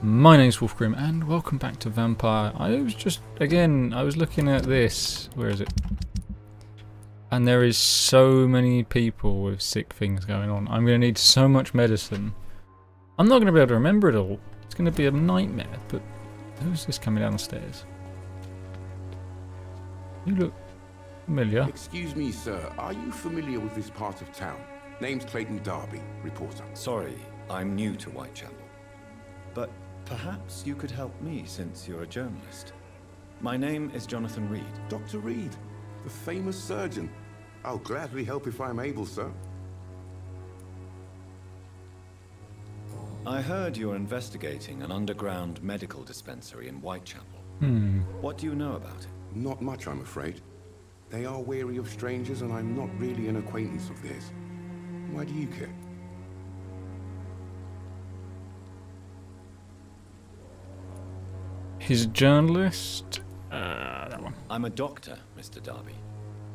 My name's Wolfgrim and welcome back to Vampyr. I was looking at this, where is it? And there is so many people with sick things going on. I'm going to need so much medicine. I'm not going to be able to remember it all. It's going to be a nightmare, but who's this coming down the stairs? You look familiar. Excuse me, sir. Are you familiar with this part of town? Name's Clayton Darby, reporter. Sorry, I'm new to Whitechapel. But perhaps you could help me since you're a journalist. My name is Jonathan Reed. Dr. Reed, the famous surgeon. I'll gladly help if I'm able, sir. I heard you're investigating an underground medical dispensary in Whitechapel. What do you know about it? Not much, I'm afraid. They are wary of strangers, and I'm not really an acquaintance of theirs. Why do you care? He's a journalist. That one. I'm a doctor, Mr. Darby.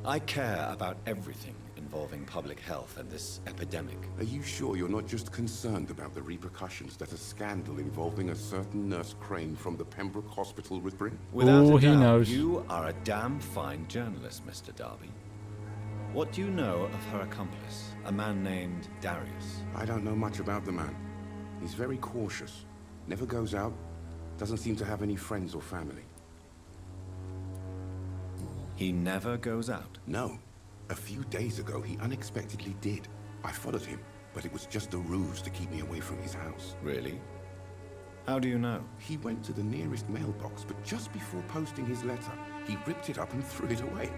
I care about everything involving public health and this epidemic. Are you sure you're not just concerned about the repercussions that a scandal involving a certain Nurse Crane from the Pembroke Hospital would bring? Without a he doubt, knows. You are a damn fine journalist, Mr. Darby. What do you know of her accomplice, a man named Darius? I don't know much about the man. He's very cautious. Never goes out. Doesn't seem to have any friends or family. He never goes out. No. A few days ago, he unexpectedly did. I followed him, but it was just a ruse to keep me away from his house. Really? How do you know? He went to the nearest mailbox, but just before posting his letter, he ripped it up and threw it away.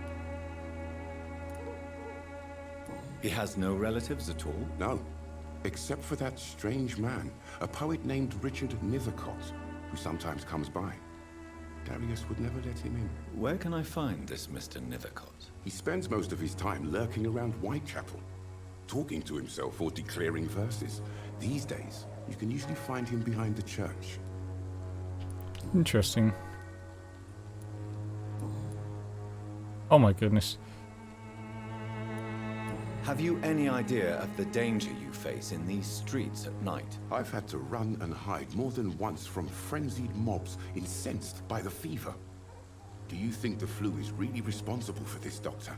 He has no relatives at all? No, except for that strange man, a poet named Richard Nethercott, who sometimes comes by. Darius would never let him in. Where can I find this Mr. Nethercott? He spends most of his time lurking around Whitechapel, talking to himself or declaring verses. These days, you can usually find him behind the church. Interesting. Oh my goodness. Have you any idea of the danger you face in these streets at night? I've had to run and hide more than once from frenzied mobs incensed by the fever. Do you think the flu is really responsible for this, Doctor?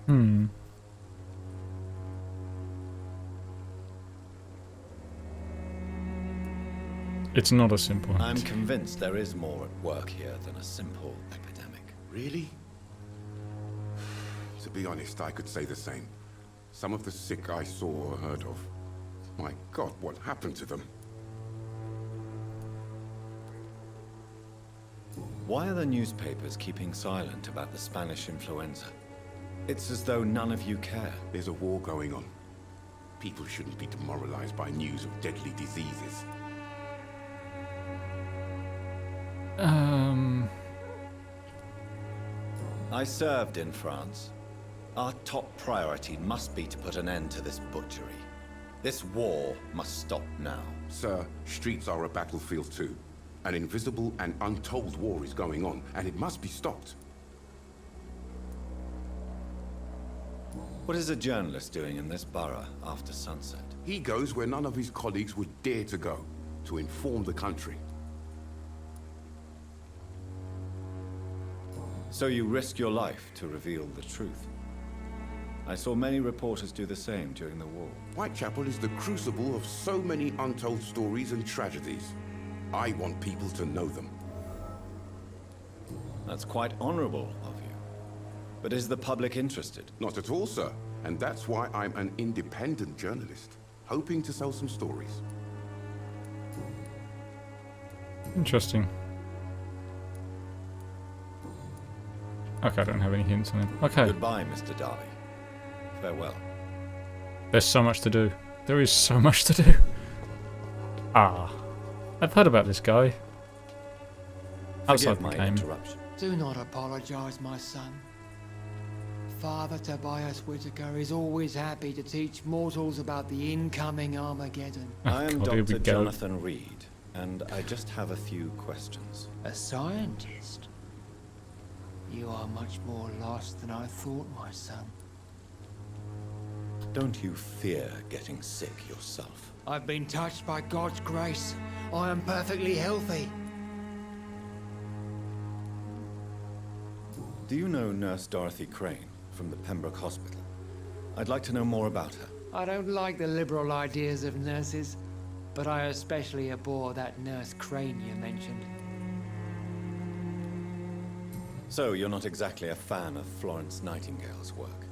It's not a simple I'm hint. convinced there is more at work here than a simple epidemic. Really? To be honest, I could say the same. Some of the sick I saw or heard of. My God, what happened to them? Why are the newspapers keeping silent about the Spanish influenza? It's as though none of you care. There's a war going on. People shouldn't be demoralized by news of deadly diseases. I served in France. Our top priority must be to put an end to this butchery. This war must stop now. Sir, streets are a battlefield too. An invisible and untold war is going on, and it must be stopped. What is a journalist doing in this borough after sunset? He goes where none of his colleagues would dare to go, to inform the country. So you risk your life to reveal the truth. I saw many reporters do the same during the war. Whitechapel is the crucible of so many untold stories and tragedies. I want people to know them. That's quite honorable of you. But is the public interested? Not at all, sir. And that's why I'm an independent journalist, hoping to sell some stories. Interesting. Okay, I don't have any hints on him. Okay. Goodbye, Mr. Darby. Farewell. There's so much to do. There is so much to do. I've heard about this guy. Outside Forgive the my game. interruption. Do not apologize, my son. Father Tobias Whitaker is always happy to teach mortals about the incoming Armageddon. I am God, here we Dr. go. Jonathan Reed, and I just have a few questions. A scientist? You are much more lost than I thought, my son. Don't you fear getting sick yourself? I've been touched by God's grace. I am perfectly healthy. Do you know Nurse Dorothy Crane from the Pembroke Hospital? I'd like to know more about her. I don't like the liberal ideas of nurses, but I especially abhor that Nurse Crane you mentioned. So, you're not exactly a fan of Florence Nightingale's work.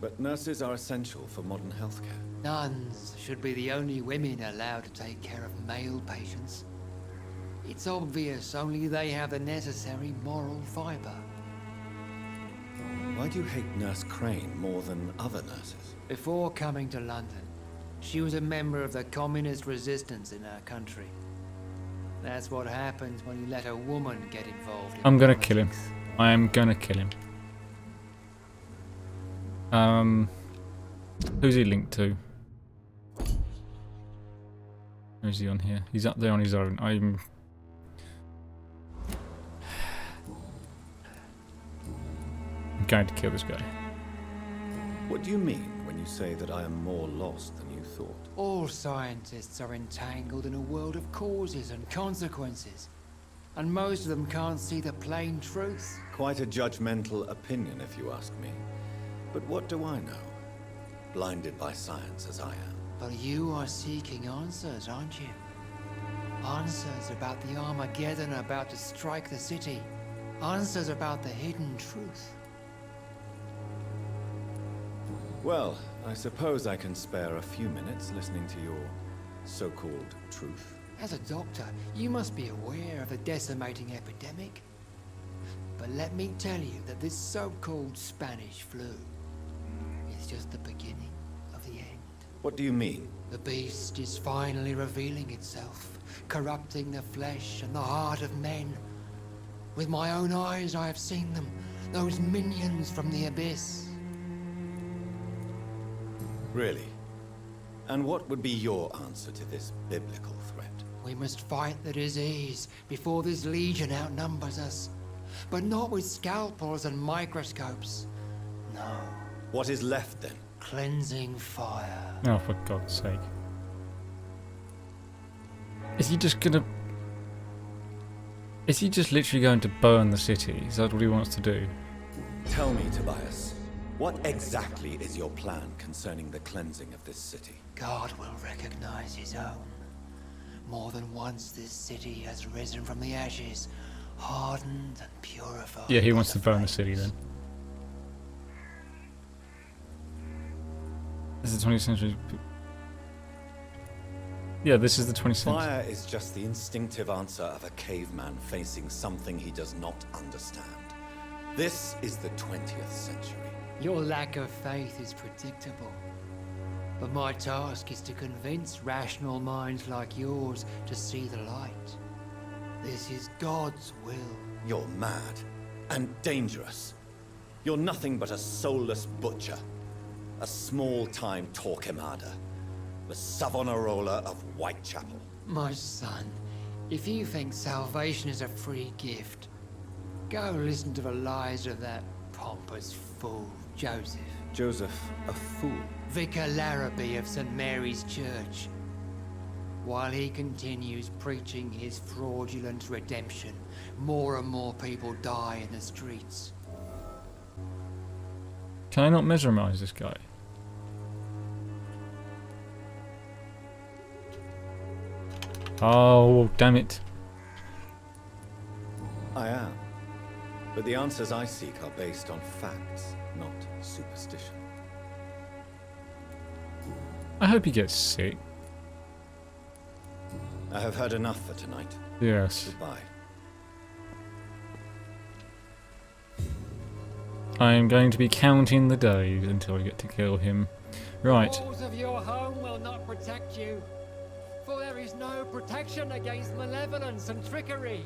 But nurses are essential for modern healthcare. Nuns should be the only women allowed to take care of male patients. It's obvious only they have the necessary moral fiber. Why do you hate Nurse Crane more than other nurses? Before coming to London, she was a member of the communist resistance in our country. That's what happens when you let a woman get involved in I'm gonna politics. kill him. I am gonna kill him. Who's he linked to? Where is he on here? He's up there on his own. I'm going to kill this guy. What do you mean when you say that I am more lost than you thought? All scientists are entangled in a world of causes and consequences, and most of them can't see the plain truth. Quite a judgmental opinion, if you ask me. But what do I know? Blinded by science as I am. But you are seeking answers, aren't you? Answers about the Armageddon about to strike the city. Answers about the hidden truth. Well, I suppose I can spare a few minutes listening to your so-called truth. As a doctor, you must be aware of the decimating epidemic. But let me tell you that this so-called Spanish flu is just the beginning of the end. What do you mean? The beast is finally revealing itself, corrupting the flesh and the heart of men. With my own eyes I have seen them, those minions from the abyss. Really? And what would be your answer to this biblical threat? We must fight the disease before this legion outnumbers us. But not with scalpels and microscopes. No. What is left then? Cleansing fire. Oh, for God's sake. Is he just gonna... Is he just literally going to burn the city? Is that what he wants to do? Tell me, Tobias, what exactly is your plan concerning the cleansing of this city? God will recognize his own. More than once this city has risen from the ashes, hardened and purified. Yeah, he wants by to burn the flames. city then. This is the 20th century. Yeah, this is the 20th century. Fire is just the instinctive answer of a caveman facing something he does not understand. This is the 20th century. Your lack of faith is predictable. But my task is to convince rational minds like yours to see the light. This is God's will. You're mad and dangerous. You're nothing but a soulless butcher. A small-time Torquemada. The Savonarola of Whitechapel. My son, if you think salvation is a free gift, go listen to the lies of that pompous fool, Joseph. Joseph, a fool. Vicar Larrabee of St. Mary's Church. While he continues preaching his fraudulent redemption, more and more people die in the streets. Can I not mesmerize this guy? Oh, damn it. I am. But the answers I seek are based on facts, not superstition. I hope he gets sick. I have heard enough for tonight. Yes. Goodbye. I am going to be counting the days until I get to kill him. Right. The walls of your home will not protect you, for there is no protection against malevolence and trickery.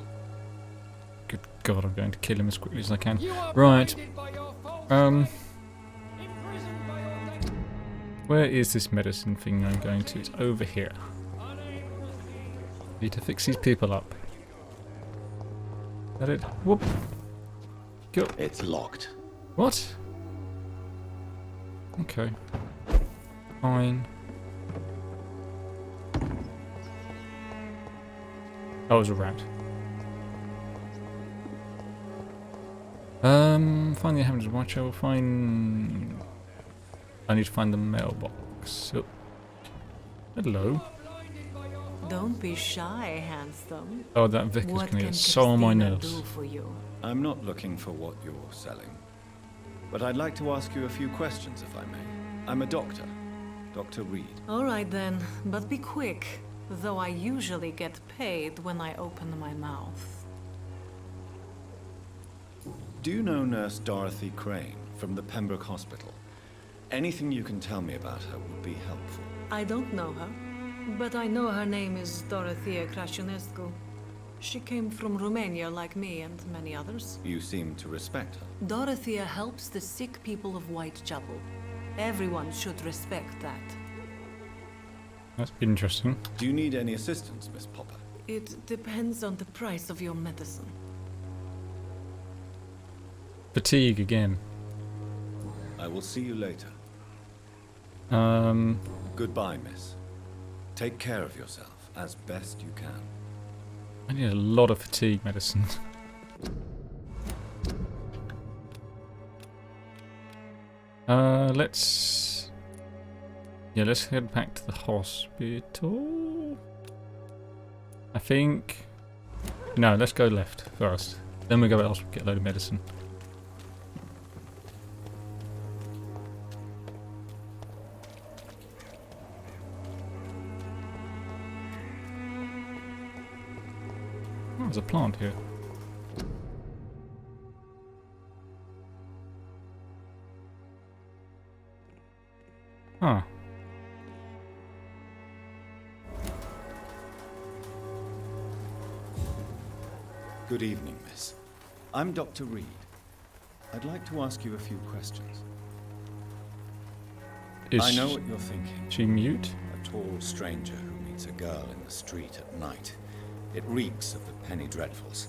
Good God, I'm going to kill him as quickly as I can. You are Right. blinded by your false Um, faith, imprisoned by your debt, where is this medicine thing I'm going to? It's over here. unable to see. Need to fix these people up. Is that it? Whoop. Go. It's locked. What? Okay. Fine. Oh, it was a rat. Find the inhabitants of Whitechapel. Find. I need to find the mailbox. Oh. Hello. Don't be shy, handsome. Oh, that Vicar's What gonna can get so on my Christina nerves. do for you? I'm not looking for what you're selling, but I'd like to ask you a few questions, if I may. I'm a doctor, Dr. Reed. All right then, but be quick. Though I usually get paid when I open my mouth. Do you know Nurse Dorothy Crane from the Pembroke Hospital? Anything you can tell me about her would be helpful. I don't know her, but I know her name is Dorothy Crane. She came from Romania like me and many others. You seem to respect her. Dorothea helps the sick people of Whitechapel. Everyone should respect that. That's interesting. Do you need any assistance, Miss Popper? It depends on the price of your medicine. Fatigue again. I will see you later. Um. Goodbye, miss. Take care of yourself as best you can. I need a lot of fatigue medicine. Let's... Yeah, let's head back to the hospital. I think... No, let's go left first. Then we go to the hospital, get a load of medicine. Oh, there's a plant here. Huh. Good evening, miss. I'm Dr. Reed. I'd like to ask you a few questions. Is I know what you're thinking. she mute? A tall stranger who meets a girl in the street at night. It reeks of the penny dreadfuls.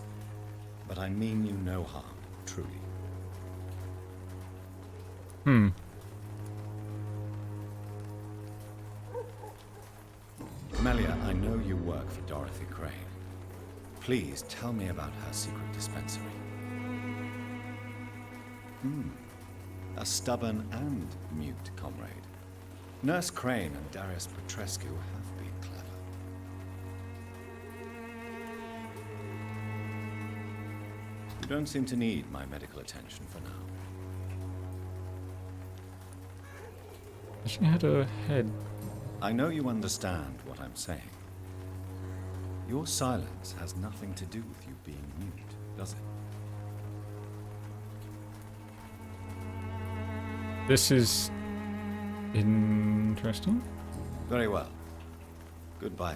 But I mean you no harm, truly. Hmm. Melia, I know you work for Dorothy Crane. Please tell me about her secret dispensary. A stubborn and mute comrade. Nurse Crane and Darius Petrescu have been clever. You don't seem to need my medical attention for now. She had her head. I know you understand what I'm saying. Your silence has nothing to do with you being mute, does it? This is interesting. Very well. Goodbye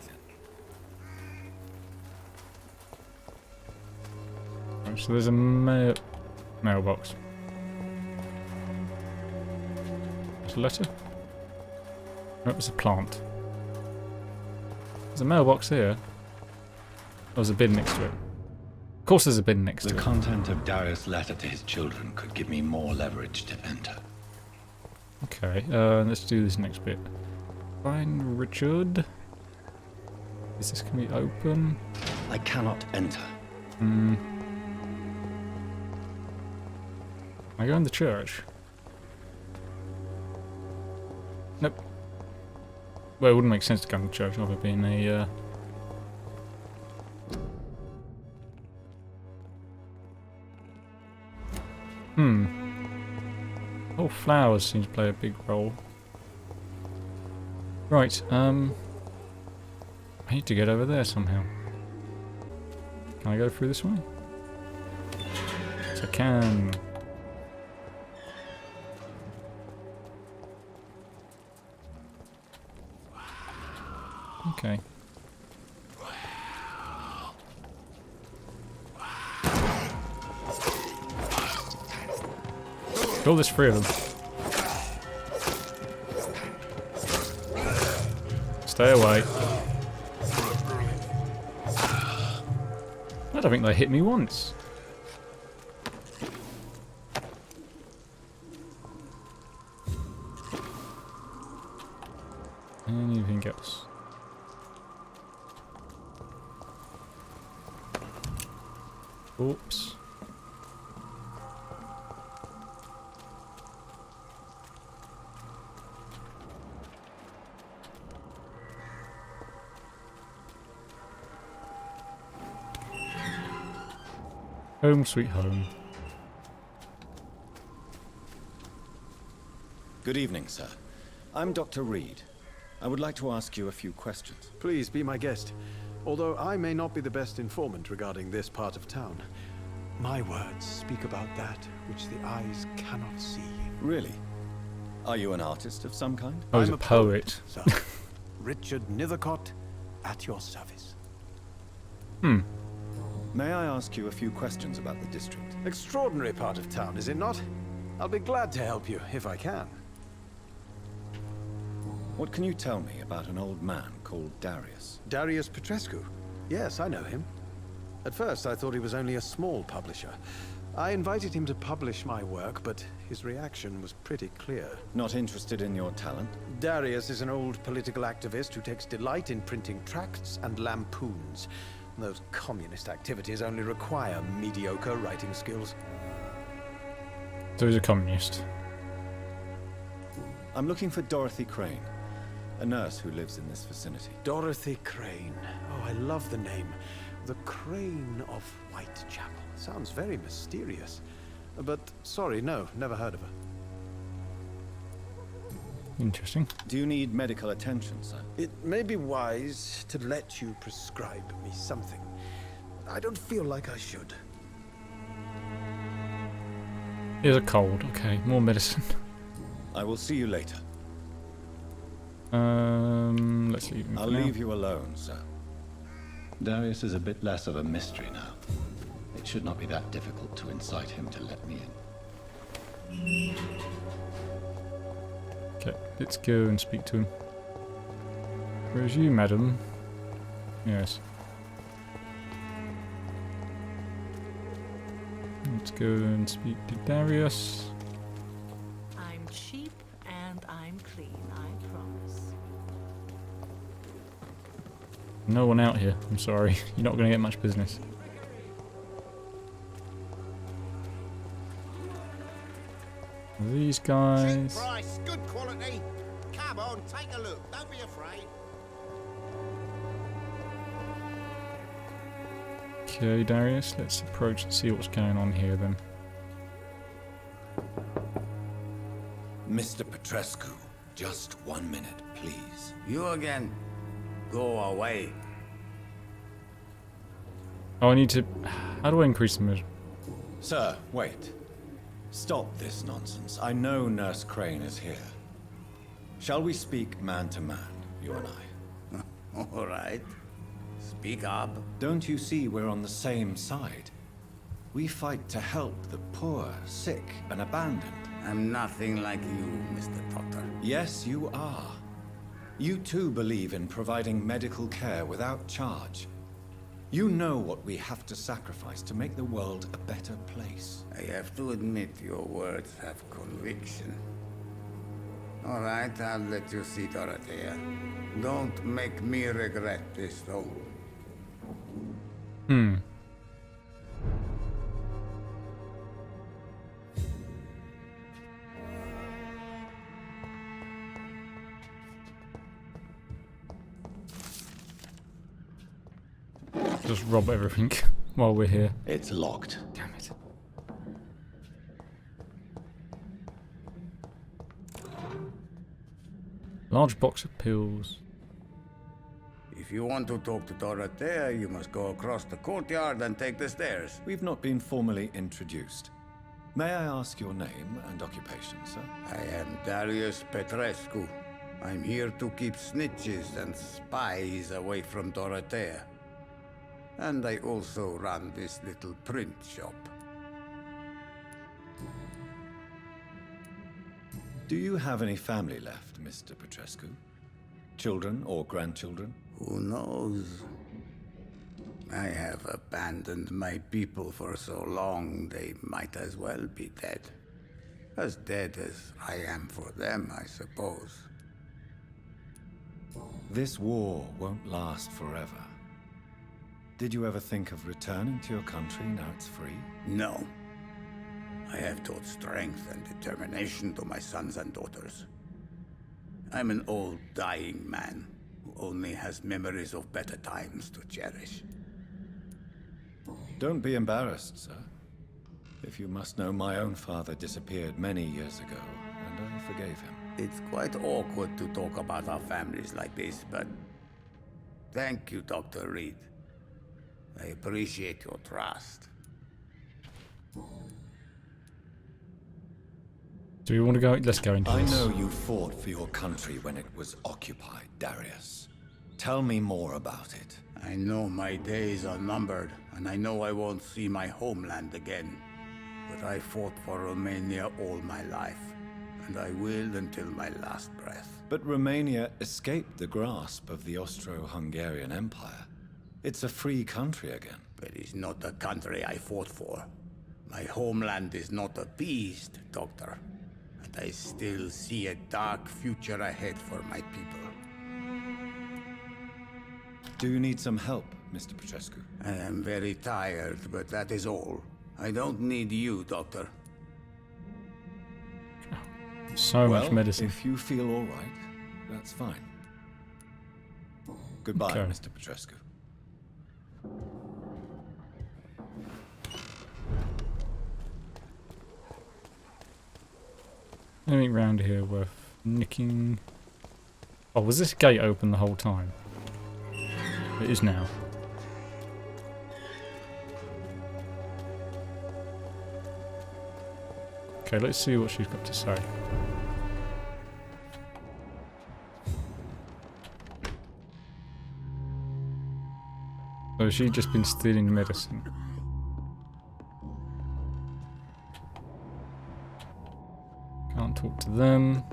then. So there's a mailbox. There's a letter. No, it was a plant. There's a mailbox here. There's a bin next to it. Of course there's a bin next to The it. content of Darius' letter to his children could give me more leverage to enter. Okay, let's do this next bit. Find Richard. Is this going to be open? I cannot enter. Am I going to church? Nope. Well, it wouldn't make sense to go to church of it being a... Oh, flowers seem to play a big role. Right, I need to get over there somehow. Can I go through this way? Yes, I can. Okay. Kill this three of them. Stay away. I don't think they hit me once. Anything else? Oops. Home sweet home. Good evening, sir. I'm Dr. Reed. I would like to ask you a few questions. Please be my guest. Although I may not be the best informant regarding this part of town, my words speak about that which the eyes cannot see. Really? Are you an artist of some kind? I was I'm a poet. Sir. Richard Nethercott, at your service. Hmm. May I ask you a few questions about the district? Extraordinary part of town, is it not? I'll be glad to help you, if I can. What can you tell me about an old man called Darius? Darius Petrescu. Yes, I know him. At first, I thought he was only a small publisher. I invited him to publish my work, but his reaction was pretty clear. Not interested in your talent? Darius is an old political activist who takes delight in printing tracts and lampoons. Those communist activities only require mediocre writing skills. So he's a communist. I'm looking for Dorothy Crane, a nurse who lives in this vicinity. Dorothy Crane. Oh, I love the name. The Crane of Whitechapel. Sounds very mysterious. But, sorry, no, never heard of her. Interesting. Do you need medical attention, sir? It may be wise to let you prescribe me something. I don't feel like I should. He has a cold. Okay, more medicine. I will see you later. Let's leave him. I'll for now. leave you alone, sir. Darius is a bit less of a mystery now. It should not be that difficult to incite him to let me in. Okay, let's go and speak to him. Where's you, madam? Yes. Let's go and speak to Darius. I'm cheap and I'm clean, I promise. No one out here. I'm sorry. You're not going to get much business. These guys. Cheap price, good quality. Come on, take a look. Don't be afraid. Okay, Darius, let's approach and see what's going on here then. Mr. Petrescu, just 1 minute, please. You again? Go away. Oh, I need to... How do I increase the mood? Sir, wait. Stop this nonsense. I know Nurse Crane is here. Shall we speak man to man, you and I? All right. Speak up. Don't you see we're on the same side? We fight to help the poor, sick, and abandoned. I'm nothing like you, Mr. Potter. Yes, you are. You too believe in providing medical care without charge. You know what we have to sacrifice to make the world a better place. I have to admit your words have conviction. All right, I'll let you see Dorothea. Don't make me regret this, though. Just rob everything while we're here. It's locked. Damn it. Large box of pills. If you want to talk to Dorothea, you must go across the courtyard and take the stairs. We've not been formally introduced. May I ask your name and occupation, sir? I am Darius Petrescu. I'm here to keep snitches and spies away from Dorothea. And I also run this little print shop. Do you have any family left, Mr. Petrescu? Children or grandchildren? Who knows? I have abandoned my people for so long, they might as well be dead. As dead as I am for them, I suppose. This war won't last forever. Did you ever think of returning to your country now it's free? No. I have taught strength and determination to my sons and daughters. I'm an old, dying man who only has memories of better times to cherish. Don't be embarrassed, sir. If you must know, my own father disappeared many years ago, and I forgave him. It's quite awkward to talk about our families like this, but thank you, Dr. Reed. I appreciate your trust. Do we want to go? Let's go into I this. know you fought for your country when it was occupied, Darius. Tell me more about it. I know my days are numbered, and I know I won't see my homeland again. But I fought for Romania all my life, and I will until my last breath. But Romania escaped the grasp of the Austro-Hungarian Empire. It's a free country again. But it's not the country I fought for. My homeland is not appeased, Doctor. And I still see a dark future ahead for my people. Do you need some help, Mr. Petrescu? I am very tired, but that is all. I don't need you, Doctor. So much medicine. If you feel all right, that's fine. Goodbye, Okay. Mr. Petrescu. Anything round here worth nicking? Oh, was this gate open the whole time? It is now. Okay, let's see what she's got to say. So she's just been stealing medicine. Can't talk to them.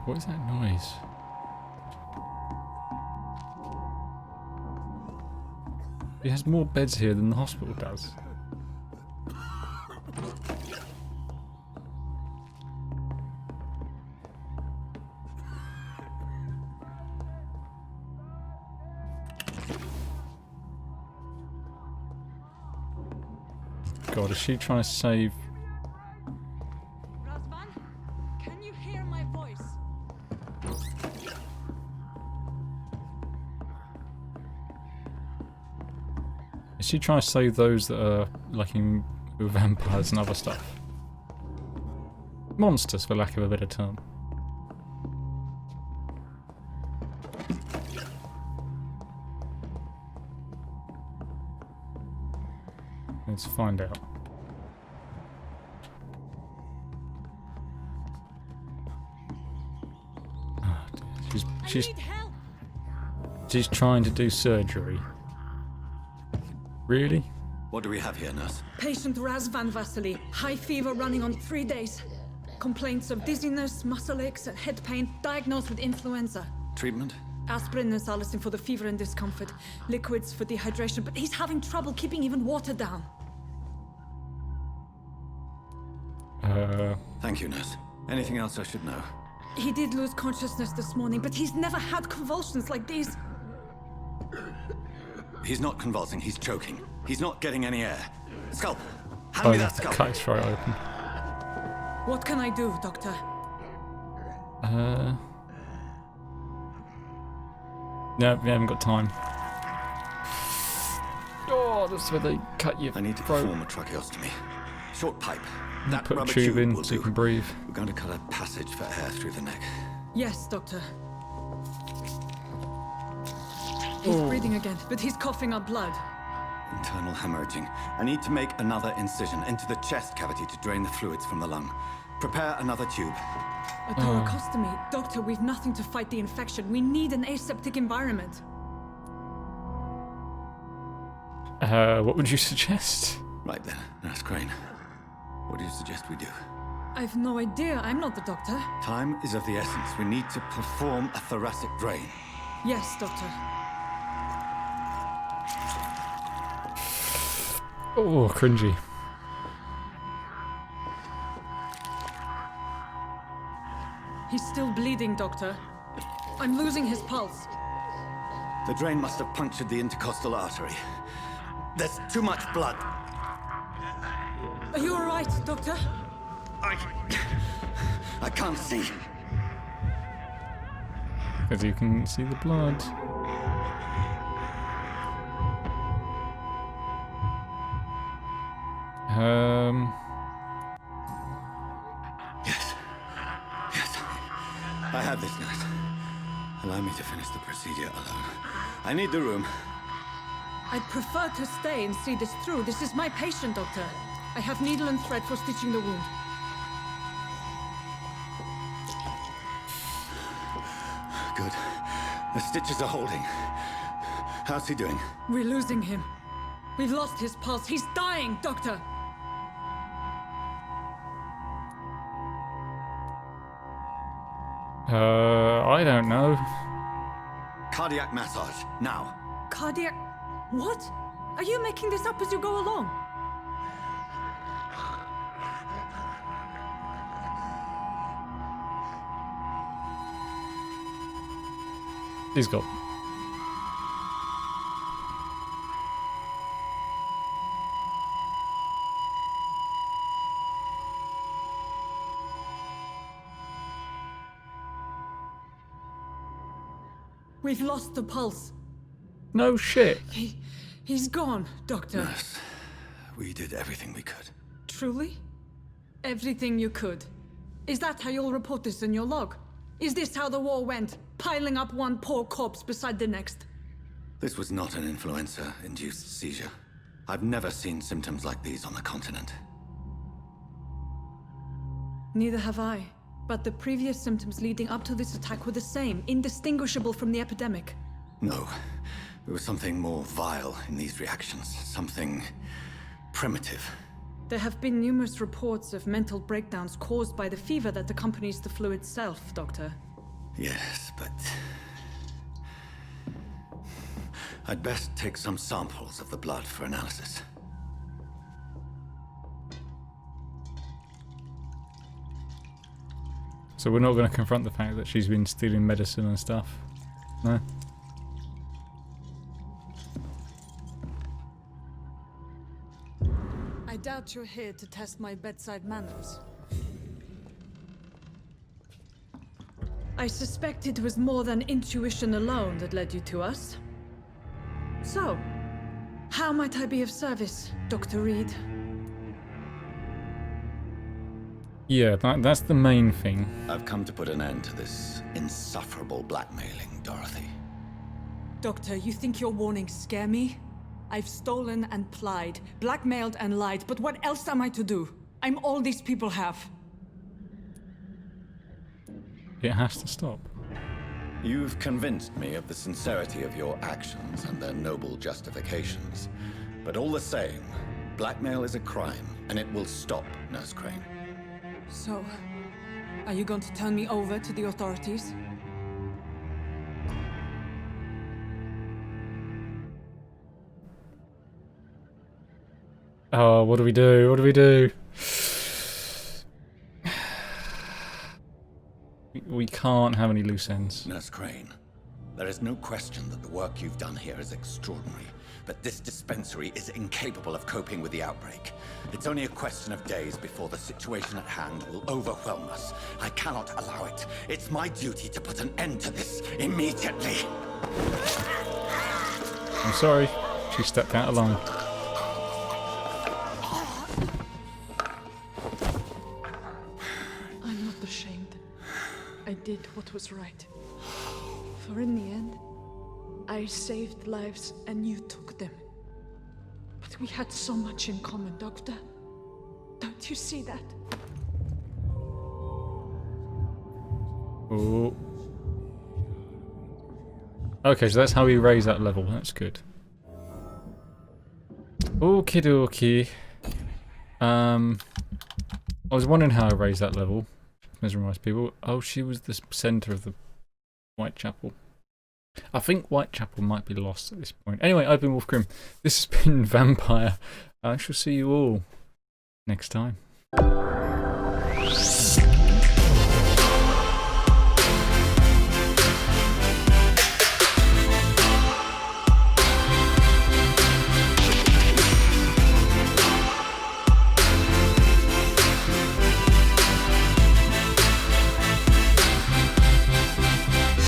What is that noise? It has more beds here than the hospital does. God, is she trying to save? Razvan, can you hear my voice? Is she trying to save those that are like in with vampires and other stuff? Monsters, for lack of a better term. Let's find out. Oh, dear. I need help. She's trying to do surgery. Really? What do we have here, nurse? Patient Razvan Vasily, high fever running on 3 days. Complaints of dizziness, muscle aches, and head pain, diagnosed with influenza. Treatment? Aspirin and salicin for the fever and discomfort, liquids for dehydration, but he's having trouble keeping even water down. Thank you, nurse. Anything else I should know? He did lose consciousness this morning, but he's never had convulsions like these. He's not convulsing, he's choking. He's not getting any air. Scalpel! Hand Oh, me you that have to scalpel! cut his throat open. What can I do, Doctor? No, we haven't got time. Oh, that's where they cut your I need to throat. perform a tracheostomy. Short pipe. That Put a rubber tube in will so you do. can breathe. We're going to cut a passage for air through the neck. Yes, Doctor. He's breathing again, but he's coughing up blood. Internal hemorrhaging. I need to make another incision into the chest cavity to drain the fluids from the lung. Prepare another tube. A thoracostomy. Doctor, we've nothing to fight the infection. We need an aseptic environment. What would you suggest? Right then, Nurse Crane. What do you suggest we do? I've no idea. I'm not the doctor. Time is of the essence. We need to perform a thoracic drain. Yes, Doctor. Oh, cringy. still bleeding, Doctor. I'm losing his pulse. The drain must have punctured the intercostal artery. There's too much blood. Are you all right, Doctor? I can't see. Because you can see the blood. Yes. Yes. I have this, nurse. Allow me to finish the procedure alone. I need the room. I'd prefer to stay and see this through. This is my patient, Doctor. I have needle and thread for stitching the wound. Good. The stitches are holding. How's he doing? We're losing him. We've lost his pulse. He's dying, Doctor. I don't know. Cardiac massage, now. Cardiac... What? Are you making this up as you go along? He's got. We've lost the pulse. No shit. He's gone, Doctor. Nurse, we did everything we could. Truly? Everything you could. Is that how you'll report this in your log? Is this how the war went? Piling up one poor corpse beside the next? This was not an influenza-induced seizure. I've never seen symptoms like these on the continent. Neither have I. But the previous symptoms leading up to this attack were the same, indistinguishable from the epidemic. No. There was something more vile in these reactions. Something primitive. There have been numerous reports of mental breakdowns caused by the fever that accompanies the flu itself, Doctor. Yes, but... I'd best take some samples of the blood for analysis. So we're not going to confront the fact that she's been stealing medicine and stuff? No? I doubt you're here to test my bedside manners. I suspect it was more than intuition alone that led you to us. So, how might I be of service, Dr. Reed? Yeah, that's the main thing. I've come to put an end to this insufferable blackmailing, Dorothy. Doctor, you think your warnings scare me? I've stolen and plied, blackmailed and lied, but what else am I to do? I'm all these people have. It has to stop. You've convinced me of the sincerity of your actions and their noble justifications. But all the same, blackmail is a crime, and it will stop, Nurse Crane. So, are you going to turn me over to the authorities? Oh, what do we do? What do we do? We can't have any loose ends. Nurse Crane, there is no question that the work you've done here is extraordinary, but this dispensary is incapable of coping with the outbreak. It's only a question of days before the situation at hand will overwhelm us. I cannot allow it. It's my duty to put an end to this immediately. I'm sorry. She stepped out of line. I'm not ashamed. I did what was right. For in the end, I saved lives and you took them. But we had so much in common, Doctor. Don't you see that? Oh. Okay, so that's how we raise that level. That's good. Okie dokie. I was wondering how I raised that level. Mesmerize people. Oh, she was the centre of the Whitechapel. I think Whitechapel might be lost at this point. Anyway, I've been Wolf Grim. This has been Vampyr. I shall see you all next time.